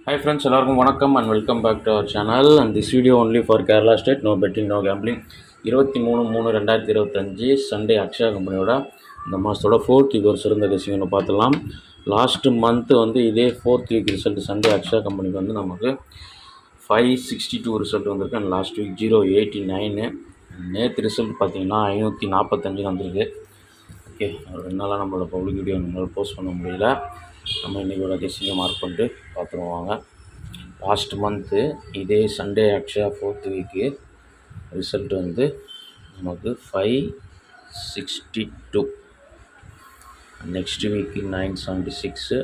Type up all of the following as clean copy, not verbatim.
Hi friends, எல்லாருக்கும் வணக்கம் and welcome back to our channel and this video only for Kerala State, no betting, no gambling. 23/3/2025 Sunday Akshaya கம்பெனியோட இந்த மாதத்தோட fourth week ஒரு சிறந்த கசிங்கன்னு பார்த்துலாம். லாஸ்ட் மந்த்து வந்து இதே fourth week result Sunday Akshaya கம்பெனிக்கு வந்து நமக்கு 562 ரிசல்ட் வந்திருக்கு அண்ட் லாஸ்ட் வீக் 089. நேற்று ரிசல்ட் பார்த்தீங்கன்னா 545 வந்திருக்கு. ஓகே, 2 நாளாக நம்மளோட பப்ளிக் வீடியோ நம்மளால் போஸ்ட் பண்ண முடியல. நம்ம இன்றைக்கோட கெஸ்ஸிங்கை மார்க் பண்ணிட்டு பார்த்துருவாங்க. லாஸ்ட் மந்த்து இதே Sunday Akshaya fourth week result வந்து நமக்கு 562. நெக்ஸ்ட் வீக்கு 976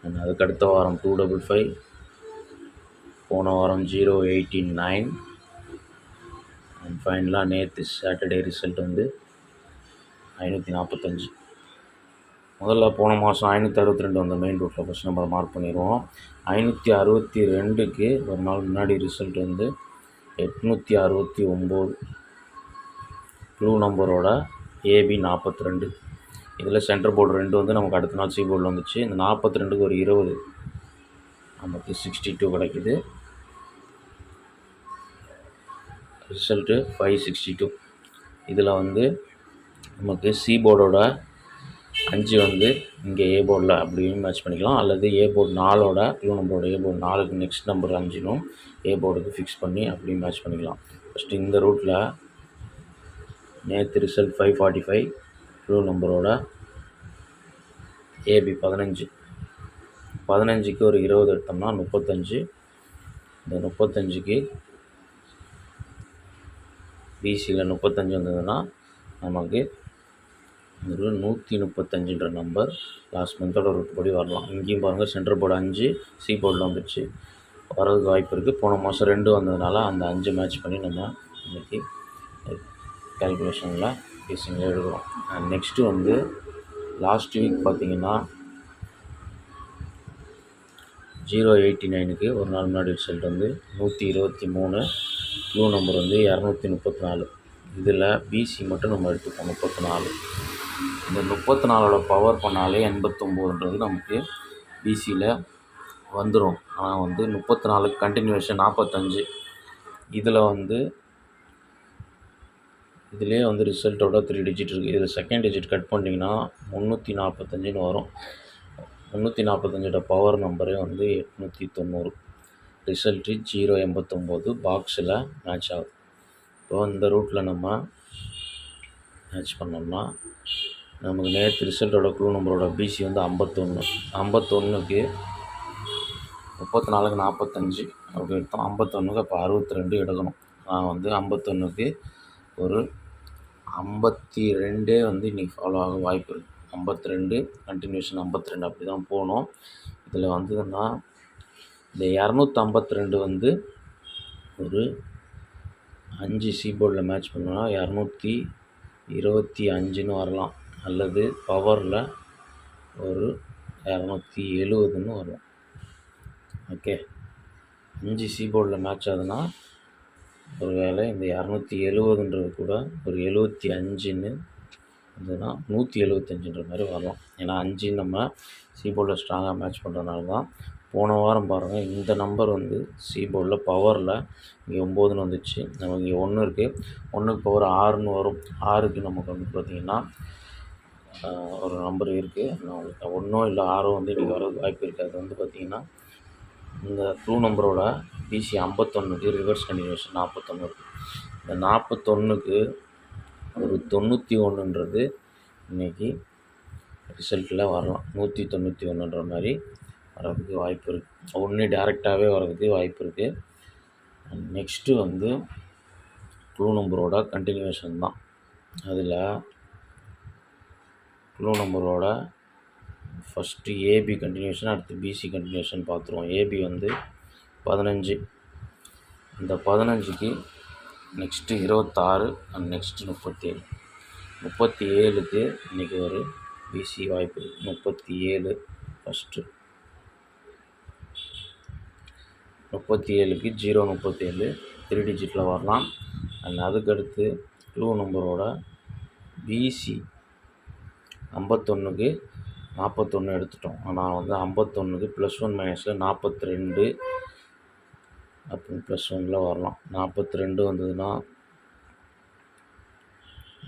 அண்ட் அதுக்கடுத்த வாரம் 255, போன வாரம் 089 அண்ட் ஃபைனலாக நேற்று சாட்டர்டே ரிசல்ட் வந்து 545. முதல்ல போன மாதம் 562 வந்த மெயின் ரூட்டில் ஃபஸ்ட் நம்பரை மார்க் பண்ணிடுவோம். 562க்கு ஒரு நாள் முன்னாடி ரிசல்ட் வந்து 869. க்ளூ நம்பரோட ஏபி 42. இதில் சென்டர் போர்டு 2 வந்து நமக்கு அடுத்த நாள் சி போர்டில் வந்துச்சு. இந்த 42க்கு ஒரு 20 நமக்கு 62 கிடைக்குது. ரிசல்ட்டு 562. இதில் வந்து நமக்கு சி போர்டோட 5 வந்து இங்கே ஏ போர்டில் அப்படியும் மேட்ச் பண்ணிக்கலாம், அல்லது ஏ போர்டு 4ஓட க்ளூ நம்பரோட ஏ போர்டு 4க்கு நெக்ஸ்ட் நம்பர் 5னும் ஏ போர்டுக்கு ஃபிக்ஸ் பண்ணி அப்படியும் மேட்ச் பண்ணிக்கலாம். ஃபஸ்ட்டு இந்த ரூட்டில் நேற்று ரிசல்ட் 545, க்ளூ நம்பரோட ஏபி 15. 15க்கு ஒரு 20 எடுத்தோம்னா 35. இந்த 35க்கு பிசியில் 35 வந்ததுன்னா நமக்கு ஒரு 135ன்ற நம்பர் லாஸ்ட் மந்தோட ரூட் படி வரலாம். இங்கேயும் பாருங்கள், சென்டர் போர்டு 5 சி போர்டில் வந்துடுச்சு, வரதுக்கு வாய்ப்பு இருக்குது. போன மாதம் 2 வந்ததுனால அந்த 5 மேட்ச் பண்ணி நம்ம இன்றைக்கி கேல்குலேஷனில் பேசிங்கில் எடுக்கிறோம். நெக்ஸ்ட்டு வந்து லாஸ்ட் வீக் பார்த்திங்கன்னா 089க்கு ஒரு நாள் முன்னாடி ரிசல்ட் வந்து 123. க்ளூ நம்பர் வந்து 234. இதில் பிசி மட்டும் நம்ம எடுத்துப்போம் 34. இந்த 34ஓட பவர் பண்ணாலே 89ன்றது நமக்கு பிசியில் வந்துடும். ஆனால் வந்து 34க்கு கண்டினியூஷன் 45. இதில் வந்து இதிலே வந்து ரிசல்ட்டோட 3 டிஜிட் இருக்குது. இதில் செகண்ட் டிஜிட் கட் பண்ணிங்கன்னா 345ன்னு வரும். 345ஓட பவர் நம்பரே வந்து 890. ரிசல்ட்டு 089 பாக்ஸில் மேட்ச் ஆகுது. இப்போ இந்த ரூட்டில் நம்ம மேட்ச் பண்ணோம்னா நமக்கு நேற்று ரிசல்ட்டோட க்ளூ நம்பரோட பிசி வந்து 51. 51க்கு 34க்கு 45 அப்படி எடுத்தோம். 51க்கு அப்போ 62 எடுக்கணும். நான் வந்து 51க்கு ஒரு 52 வந்து இன்றைக்கி ஃபாலோ ஆக வாய்ப்பு இருக்குது. 52 கண்டினியூஷன் 52 அப்படி தான் போகணும். இதில் வந்ததுன்னா இந்த 252 வந்து ஒரு 5 சி போர்டில் மேட்ச் பண்ணோன்னா 225ன்னு வரலாம், அல்லது பவரில் ஒரு 270ன்னு வரும். ஓகே, 5 சி போர்டில் மேட்ச் ஆகுதுன்னா ஒரு வேளை இந்த 270ன்றது கூட ஒரு 75ன்னு இருந்ததுன்னா 175ன்ற மாதிரி வரலாம். ஏன்னா 5 நம்ம சி போர்டில் ஸ்ட்ராங்காக மேட்ச் பண்ணுறதுனால தான். போன வாரம் பாருங்கள், இந்த நம்பர் வந்து சி போர்டில் பவரில் இங்கே 9ன்னு வந்துச்சு. நமக்கு இங்கே 1 இருக்குது, 1க்கு பவர் 6ன்னு வரும். 6க்கு நமக்கு வந்து பார்த்திங்கன்னா ஒரு நம்பர் இருக்குது. உங்களுக்கு 1ஓ இல்லை 6ஓ வந்து இன்றைக்கி வரதுக்கு வாய்ப்பு இருக்குது. அது வந்து பார்த்திங்கன்னா இந்த க்ளூ நம்பரோட பிசி 51க்கு ரிவர்ஸ் கண்டினியூஷன் 41 இருக்குது. இந்த 41க்கு ஒரு 91ன்றது இன்றைக்கி ரிசல்ட்டில் வரலாம். 191ன்ற மாதிரி வரதுக்கு வாய்ப்பு இருக்குது. ஒன்று டேரெக்டாகவே வரதுக்கு வாய்ப்பு இருக்குது. நெக்ஸ்ட்டு வந்து க்ளூ நம்பரோட கண்டினியூஷன் தான். அதில் க்ளூ நம்பரோட ஃபஸ்ட்டு ஏபி கண்டினியூஷன், அடுத்து பிசி கண்டினியூஷன் பார்த்துருவோம். ஏபி வந்து 15. இந்த 15க்கு நெக்ஸ்ட்டு 26 அண்ட் நெக்ஸ்ட்டு 37. 37க்கு இன்றைக்கி ஒரு பிசி வாய்ப்பு இருக்குது. 37 ஃபஸ்ட்டு 37க்கு 037 3 டிஜிட்டில் வரலாம். அண்ட் அதுக்கடுத்து க்ளூ நம்பரோட பிசி 51க்கு 41 எடுத்துட்டோம். ஆனால் வந்து 51க்கு +1 - 42 அப்படின்னு +1ல் வரலாம். 42 வந்ததுன்னா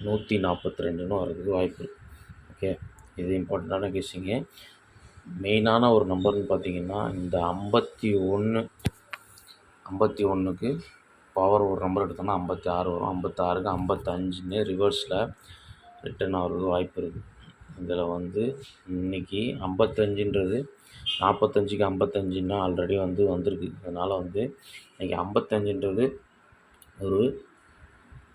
142ன்னு வர்றதுக்கு வாய்ப்பு இருக்குது. ஓகே, இது இம்பார்ட்டண்ட்டான கெஸ்ஸிங்கு. மெயினான ஒரு நம்பர்னு பார்த்தீங்கன்னா இந்த 51க்கு பவர் ஒரு நம்பர் எடுத்தோம்னா 56 வரும். 56க்கு 55ன்னு ரிவர்ஸில் ரிட்டர்ன் ஆகிறதுக்கு வாய்ப்பு இருக்குது. இதில் வந்து இன்றைக்கி 55ன்றது 45க்கு 55ன்னா ஆல்ரெடி வந்திருக்கு. அதனால் வந்து இன்றைக்கி 55ன்றது ஒரு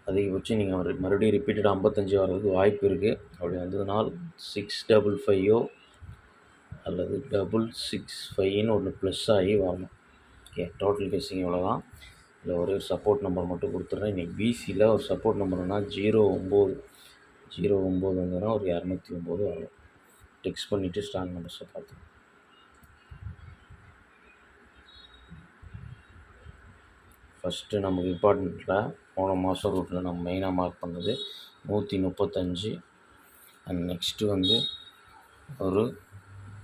அதிகபட்சம் நீங்கள் மறுபடியும் ரிப்பீட்டடாக 55 வர்றதுக்கு வாய்ப்பு இருக்குது. அப்படி வந்ததுனால் 655 அல்லது 665ன்னு ஒன்று ப்ளஸ் ஆகி வரணும். ஓகே, டோட்டல் கெஸ்ஸிங் இவ்வளோ தான். இதில் ஒரே ஒரு சப்போர்ட் நம்பர் மட்டும் கொடுத்துட்றேன். இன்றைக்கி பிசியில் ஒரு சப்போர்ட் நம்பர்னா 09 வந்ததுன்னா ஒரு 209 வரும். டெக்ஸ்ட் பண்ணிவிட்டு ஸ்ட்ராங் நம்பர்ஸை பார்த்து ஃபஸ்ட்டு நமக்கு இம்பார்ட்டண்ட்டில் போன மாதம் ரூட்டில் நம்ம மெயினாக மார்க் பண்ணது 135. அண்ட் நெக்ஸ்ட்டு வந்து ஒரு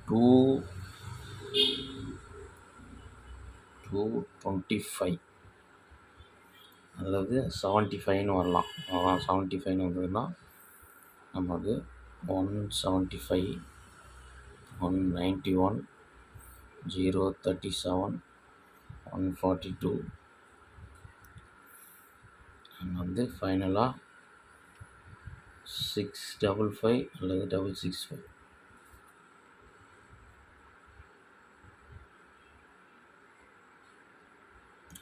225 அல்லது 75ன்னு வரலாம். அதான் 75ன்னு வந்ததுன்னா நமக்கு 175, 191, 037, 142 அண்ட் வந்து ஃபைனலாக 655 அல்லது 665.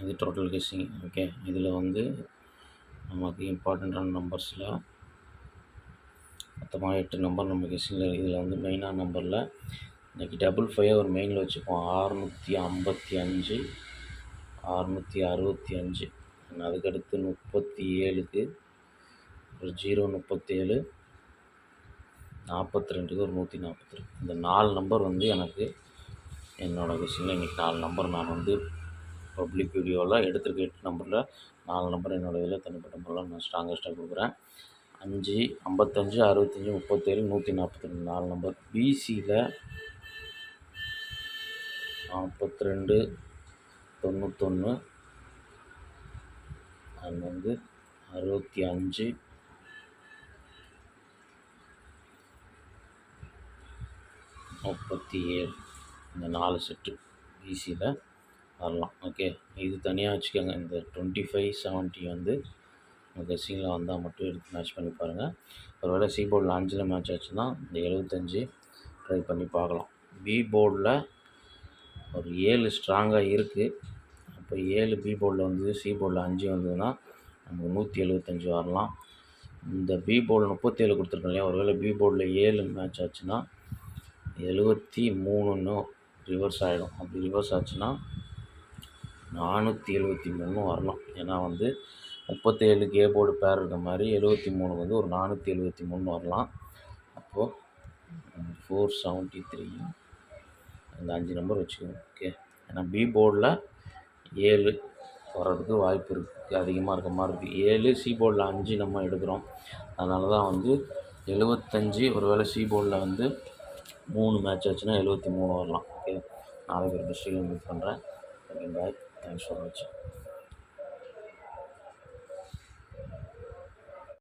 இது டோட்டல் கெஸ்ஸிங். ஓகே, இதில் வந்து நமக்கு இம்பார்ட்டண்ட்டான நம்பர்ஸில் மொத்தமாக 8 நம்பர் நம்ம கெஸ்ஸிங்கில். இதில் வந்து மெயினான நம்பரில் இன்றைக்கி 55 ஒரு மெயினில் வச்சுப்போம். 655, 665. அதுக்கடுத்து 37க்கு ஒரு 037, 42க்கு ஒரு 142. இந்த 4 நம்பர் வந்து எனக்கு என்னோடய கெஸ்ஸிங்கில் இன்றைக்கி 4 நம்பர் நான் வந்து பப்ளிக் வீடியோவில் எடுத்துருக்க 8 நம்பரில் 4 நம்பர் என்னோடய இதில் தனிப்பட்ட முறையில் நான் ஸ்ட்ராங்கஸ்ட்டாக கொடுக்குறேன். 5, 55, 65, 37, 142 4 நம்பர். பிசியில் 42, 91 அண்ட் வந்து 65, 37 இந்த 4 செட்டு பிசியில் வரலாம். ஓகே, இது தனியாக வச்சுக்கோங்க. இந்த 25, 70 வந்து கெஸ்ஸிங்கில் வந்தால் மட்டும் எடுத்து மேட்ச் பண்ணி பாருங்கள். ஒருவேளை சி போர்டில் 5ல் மேட்ச் ஆச்சுன்னா இந்த 75 ட்ரை பண்ணி பார்க்கலாம். பி போர்டில் ஒரு 7 ஸ்ட்ராங்காக இருக்குது. அப்போ 7 பி போர்டில் வந்தது, சி போர்டில் 5 வந்ததுன்னா நமக்கு 175 வரலாம். இந்த பி போர்டில் 37 கொடுத்துருக்கோம் இல்லையா, ஒருவேளை பி போர்டில் 7 மேட்ச் ஆச்சுன்னா 73ன்னு ரிவர்ஸ் ஆகிடும். அப்படி ரிவர்ஸ் ஆச்சுன்னா 473 வரலாம். ஏன்னா வந்து 37க்கு ஏ போர்டு பேர் இருக்க மாதிரி 73க்கு வந்து ஒரு 473 வரலாம். அப்போது 473 அந்த 5 நம்பர் வச்சுக்கோங்க. ஓகே, ஏன்னா பி போர்டில் 7 வர்றதுக்கு வாய்ப்பு இருக்குது, அதிகமாக இருக்க மாதிரி இருக்குது. 7 சி போர்டில் 5 நம்ம எடுக்கிறோம். அதனால தான் வந்து 75. ஒருவேளை சி போர்டில் வந்து 3 மேட்ச் ஆச்சுன்னா 73 வரலாம். ஓகே, நாளைக்கு ஒரு டிஸ்ட்ரிக்ட் மீட் பண்ணுறேன். Okay, bye. தேங்க்ஸ் ஃபார் வாட்சிங்.